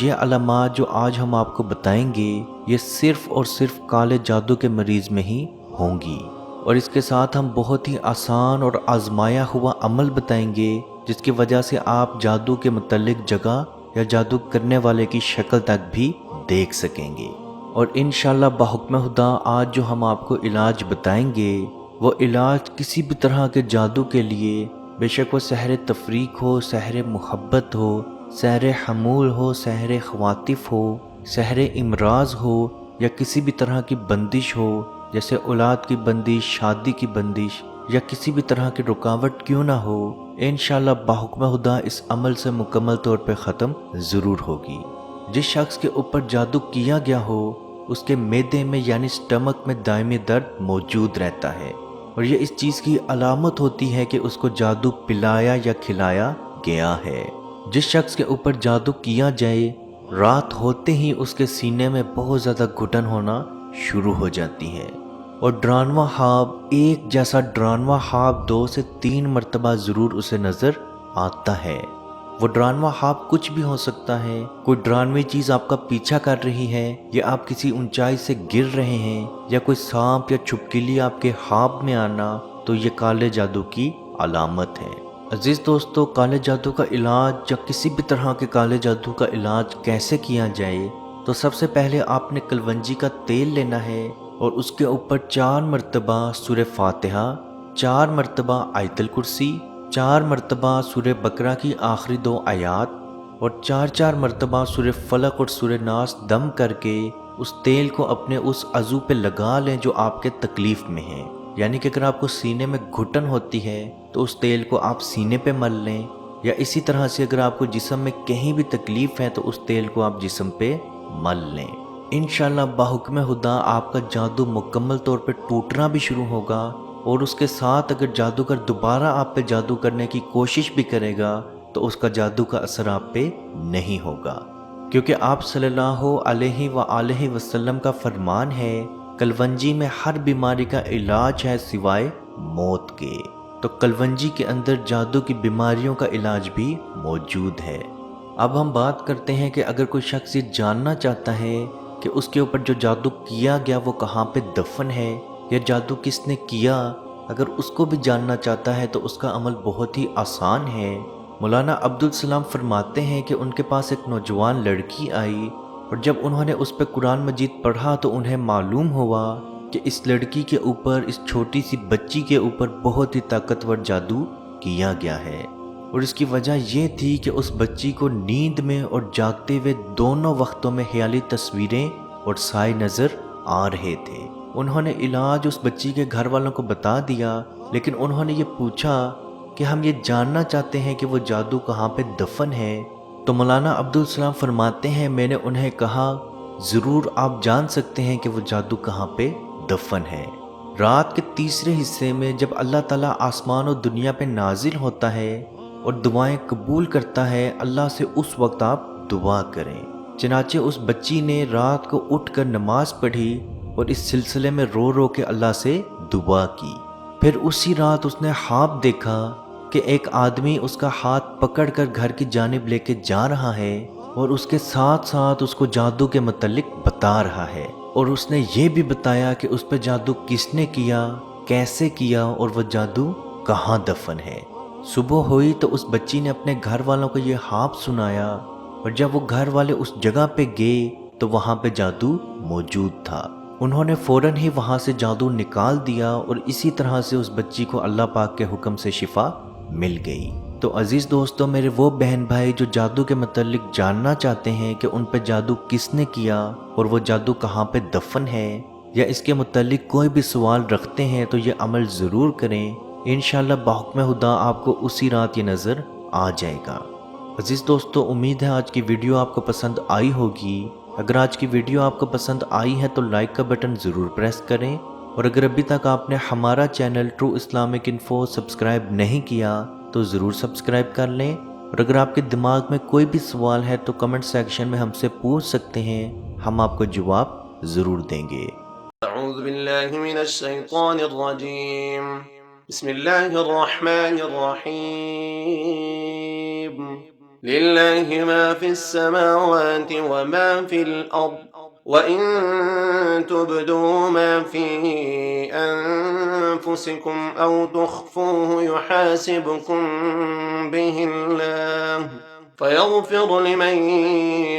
یہ علامات جو آج ہم آپ کو بتائیں گے یہ صرف اور صرف کالے جادو کے مریض میں ہی ہوں گی، اور اس کے ساتھ ہم بہت ہی آسان اور آزمایا ہوا عمل بتائیں گے جس کی وجہ سے آپ جادو کے متعلق جگہ یا جادو کرنے والے کی شکل تک بھی دیکھ سکیں گے۔ اور انشاءاللہ بحکم خدا آج جو ہم آپ کو علاج بتائیں گے وہ علاج کسی بھی طرح کے جادو کے لیے، بے شک وہ سحر تفریق ہو، سحر محبت ہو، سحر حمول ہو، سحر خواتف ہو، سحر امراض ہو، یا کسی بھی طرح کی بندش ہو، جیسے اولاد کی بندش، شادی کی بندش، یا کسی بھی طرح کی رکاوٹ کیوں نہ ہو، انشاءاللہ بحکم خدا اس عمل سے مکمل طور پہ ختم ضرور ہوگی۔ جس شخص کے اوپر جادو کیا گیا ہو اس کے معدے میں یعنی سٹمک میں دائمی درد موجود رہتا ہے، اور یہ اس چیز کی علامت ہوتی ہے کہ اس کو جادو پلایا یا کھلایا گیا ہے۔ جس شخص کے اوپر جادو کیا جائے رات ہوتے ہی اس کے سینے میں بہت زیادہ گھٹن ہونا شروع ہو جاتی ہے، اور ڈرانواں خواب، ایک جیسا ڈرانواں خواب 2 سے 3 مرتبہ ضرور اسے نظر آتا ہے۔ وہ ڈرانواں خواب کچھ بھی ہو سکتا ہے، کوئی ڈرانوی چیز آپ کا پیچھا کر رہی ہے، یا آپ کسی اونچائی سے گر رہے ہیں، یا کوئی سانپ یا چھپکلی آپ کے خواب میں آنا، تو یہ کالے جادو کی علامت ہے۔ عزیز دوستو، کالے جادو کا علاج یا کسی بھی طرح کے کالے جادو کا علاج کیسے کیا جائے؟ تو سب سے پہلے آپ نے کلونجی کا تیل لینا ہے اور اس کے اوپر 4 مرتبہ سورہ فاتحہ، 4 مرتبہ آیت الکرسی، 4 مرتبہ سورہ بقرہ کی آخری 2 آیات، اور 4 مرتبہ سورہ فلق اور سورہ ناس دم کر کے اس تیل کو اپنے اس عضو پہ لگا لیں جو آپ کے تکلیف میں ہے۔ یعنی کہ اگر آپ کو سینے میں گھٹن ہوتی ہے تو اس تیل کو آپ سینے پہ مل لیں، یا اسی طرح سے اگر آپ کو جسم میں کہیں بھی تکلیف ہے تو اس تیل کو آپ جسم پہ مل لیں۔ انشاءاللہ بحکم خدا آپ کا جادو مکمل طور پہ ٹوٹنا بھی شروع ہوگا، اور اس کے ساتھ اگر جادوگر دوبارہ آپ پہ جادو کرنے کی کوشش بھی کرے گا تو اس کا جادو کا اثر آپ پہ نہیں ہوگا، کیونکہ آپ صلی اللہ علیہ وآلہ وسلم کا فرمان ہے کلونجی میں ہر بیماری کا علاج ہے سوائے موت کے۔ تو کلونجی کے اندر جادو کی بیماریوں کا علاج بھی موجود ہے۔ اب ہم بات کرتے ہیں کہ اگر کوئی شخص یہ جاننا چاہتا ہے کہ اس کے اوپر جو جادو کیا گیا وہ کہاں پہ دفن ہے، یا جادو کس نے کیا، اگر اس کو بھی جاننا چاہتا ہے تو اس کا عمل بہت ہی آسان ہے۔ مولانا عبدالسلام فرماتے ہیں کہ ان کے پاس ایک نوجوان لڑکی آئی، اور جب انہوں نے اس پہ قرآن مجید پڑھا تو انہیں معلوم ہوا کہ اس لڑکی کے اوپر، اس چھوٹی سی بچی کے اوپر بہت ہی طاقتور جادو کیا گیا ہے، اور اس کی وجہ یہ تھی کہ اس بچی کو نیند میں اور جاگتے ہوئے دونوں وقتوں میں خیالی تصویریں اور سائے نظر آ رہے تھے۔ انہوں نے علاج اس بچی کے گھر والوں کو بتا دیا، لیکن انہوں نے یہ پوچھا کہ ہم یہ جاننا چاہتے ہیں کہ وہ جادو کہاں پہ دفن ہے۔ تو مولانا عبدالسلام فرماتے ہیں میں نے انہیں کہا ضرور آپ جان سکتے ہیں کہ وہ جادو کہاں پہ دفن ہے۔ رات کے تیسرے حصے میں جب اللہ تعالیٰ آسمان و دنیا پہ نازل ہوتا ہے اور دعائیں قبول کرتا ہے، اللہ سے اس وقت آپ دعا کریں۔ چنانچہ اس بچی نے رات کو اٹھ کر نماز پڑھی اور اس سلسلے میں رو رو کے اللہ سے دعا کی۔ پھر اسی رات اس نے خواب دیکھا کہ ایک آدمی اس کا ہاتھ پکڑ کر گھر کی جانب لے کے جا رہا ہے، اور اس کے ساتھ ساتھ اس کو جادو کے متعلق بتا رہا ہے، اور اس نے یہ بھی بتایا کہ اس پہ جادو کس نے کیا، کیسے کیا، اور وہ جادو کہاں دفن ہے۔ صبح ہوئی تو اس بچی نے اپنے گھر والوں کو یہ خواب سنایا، اور جب وہ گھر والے اس جگہ پہ گئے تو وہاں پہ جادو موجود تھا۔ انہوں نے فوراً ہی وہاں سے جادو نکال دیا، اور اسی طرح سے اس بچی کو اللہ پاک کے حکم سے شفا مل گئی۔ تو عزیز دوستو، میرے وہ بہن بھائی جو جادو کے متعلق جاننا چاہتے ہیں کہ ان پہ جادو کس نے کیا اور وہ جادو کہاں پہ دفن ہے، یا اس کے متعلق کوئی بھی سوال رکھتے ہیں تو یہ عمل ضرور کریں، انشاءاللہ بحکم خدا آپ کو اسی رات یہ نظر آ جائے گا۔ عزیز دوستو، امید ہے آج کی ویڈیو آپ کو پسند آئی ہوگی۔ اگر آج کی ویڈیو آپ کو پسند آئی ہے تو لائک کا بٹن ضرور پریس کریں، اور اگر ابھی تک آپ نے ہمارا channel true Islamic info subscribe نہیں کیا تو ضرور سبسکرائب کر لیں، اور اگر آپ کے دماغ میں کوئی بھی سوال ہے تو کمنٹ سیکشن میں ہم سے پوچھ سکتے ہیں، ہم آپ کو جواب ضرور دیں گے۔ اعوذ باللہ من الشیطان الرجیم، بسم اللہ الرحمن الرحیم۔ لله ما في السماوات وما في الأرض وإن تبدوا ما في أنفسكم أو تخفوه يحاسبكم به الله فيغفر لمن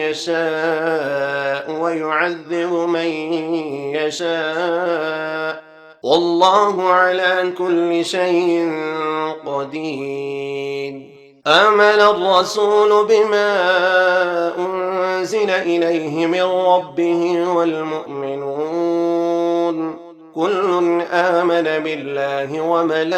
يشاء ويعذب من يشاء والله على كل شيء قدير. آمن الرسول بما أنزل إليه من ربه والمؤمنون كل آمن بالله وملائكته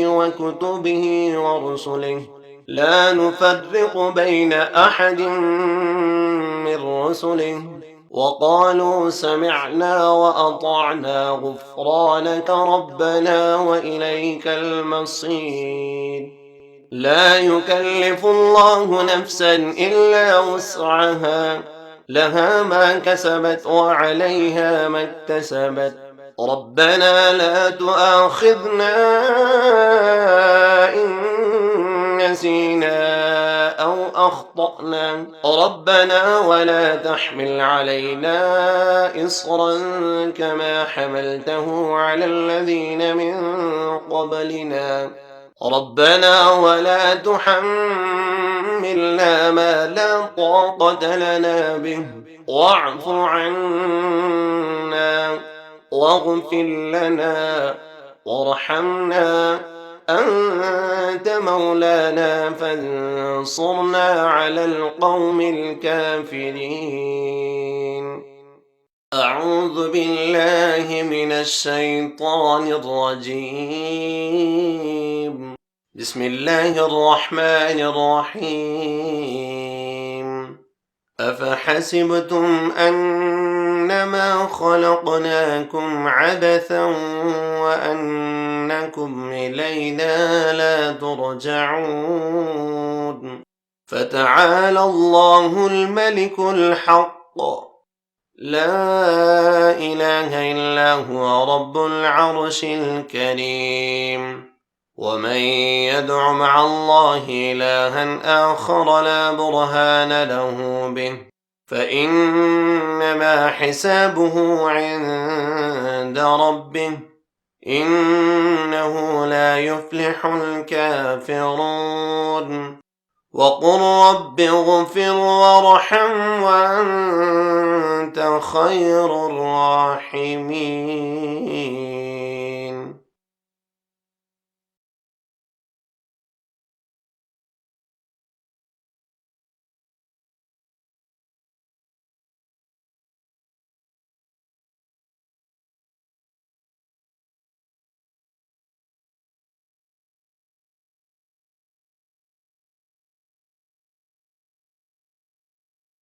وكتبه ورسله لا نفرق بين أحد من رسله وقالوا سمعنا وأطعنا غفرانك ربنا وإليك المصير. لا يكلف الله نفسا إلا وسعها لها ما كسبت وعليها ما اكتسبت ربنا لا تؤاخذنا إن نسينا أو أخطأنا ربنا ولا تحمل علينا إصرا كما حملته على الذين من قبلنا ربنا ولا تحملنا ما لا طاقة لنا به واعف عنا واغفر لنا وارحمنا أنت مولانا فانصرنا على القوم الكافرين. أعوذ بالله من الشيطان الرجيم. بسم الله الرحمن الرحيم. أفحسبتم أنما خلقناكم عبثا وأنكم إلينا لا ترجعون فتعالى الله الملك الحق لا إله إلا هو رب العرش الكريم. ومن يدع مع الله إلها آخر لا برهان له به فإنما حسابه عند ربه إنه لا يفلح الكافرون. وقل رب اغفر وارحم وأنت خير الراحمين.